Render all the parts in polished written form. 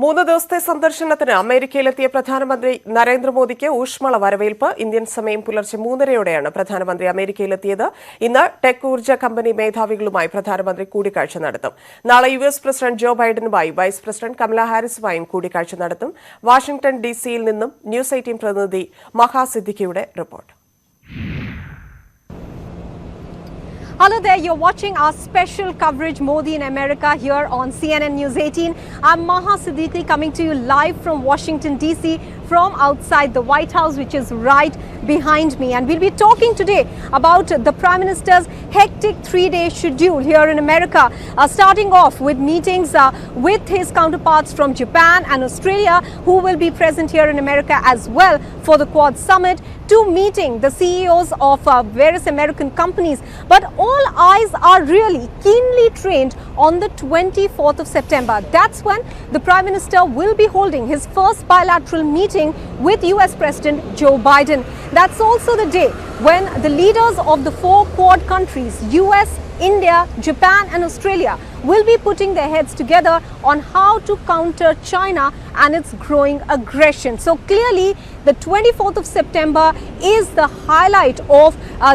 3 ദിവസത്തെ സന്ദർശനത്തിന് അമേരിക്കയിലെത്തിയ പ്രധാനമന്ത്രി നരേന്ദ്രമോദിക്ക് ഊഷ്മള വരവേൽപ്പ്. ഇന്ത്യൻ സമയം പുലർച്ചെ 3:30യോടെയാണ് പ്രധാനമന്ത്രി അമേരിക്കയിലെത്തിയത്. ഇന്ന് ടെക് ഊർജ്ജ കമ്പനി മേധാവികളുമായി പ്രധാനമന്ത്രി കൂടിക്കാഴ്ച നടത്തും. നാളെ യുഎസ് പ്രസിഡന്റ് ജോ ബൈഡനുമായി വൈസ് പ്രസിഡന്റ് കമല ഹാരിസുമായും കൂടിക്കാഴ്ച നടത്തും. വാഷിംഗ്ടൺ ഡിസിയിൽ നിന്നും ന്യൂസ് 18 പ്രതിനിധി മഹാ സിദ്ദിഖിയുടെ report. Hello there, you're watching our special coverage Modi in America here on CNN News 18. I'm Maha Siddiqui coming to you live from Washington DC from outside the White House, which is right behind me. And we'll be talking today about the Prime Minister's hectic 3-day schedule here in America, starting off with meetings with his counterparts from Japan and Australia, who will be present here in America as well for the Quad Summit, to meeting the CEOs of various American companies. But all eyes are really keenly trained on the 24th of September. That's when the Prime Minister will be holding his first bilateral meeting with US President Joe Biden. That's also the day when the leaders of the 4 Quad countries, US, India, Japan and Australia, will be putting their heads together on how to counter China and its growing aggression. So clearly the 24th of September is the highlight of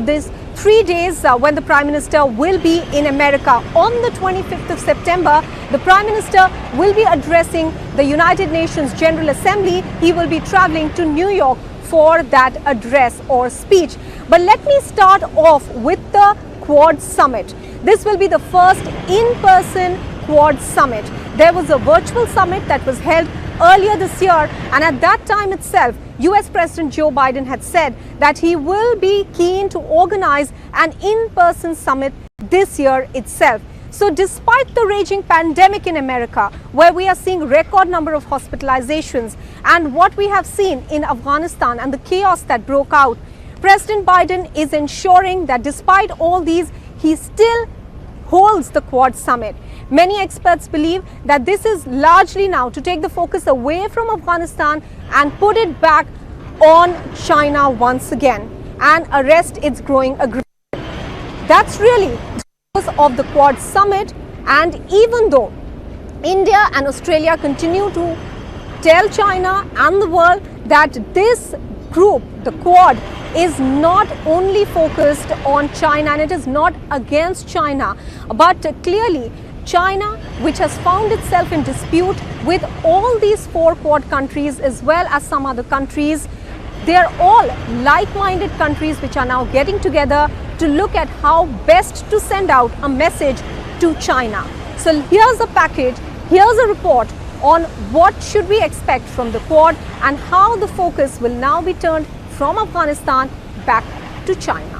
this 3 days when the Prime Minister will be in America. On the 25th of September, the Prime Minister will be addressing the United Nations General Assembly. He will be traveling to New York for that address or speech. But let me start off with the Quad Summit. This will be the first in-person Quad Summit. There was a virtual summit that was held earlier this year, and at that time itself, US President Joe Biden had said that he will be keen to organize an in-person summit this year itself. So despite the raging pandemic in America, where we are seeing record number of hospitalizations, and what we have seen in Afghanistan and the chaos that broke out, President Biden is ensuring that despite all these, he still holds the Quad Summit. Many experts believe that this is largely now to take the focus away from Afghanistan and put it back on China once again and arrest its growing aggression. That's really the focus of the Quad Summit. And even though India and Australia continue to tell China and the world that this group, the Quad, is not only focused on China and it is not against China, but clearly China, which has found itself in dispute with all these 4 Quad countries as well as some other countries, they are all like-minded countries which are now getting together to look at how best to send out a message to China. So here's a package, here's a report on what should we expect from the Quad and how the focus will now be turned from Afghanistan back to China.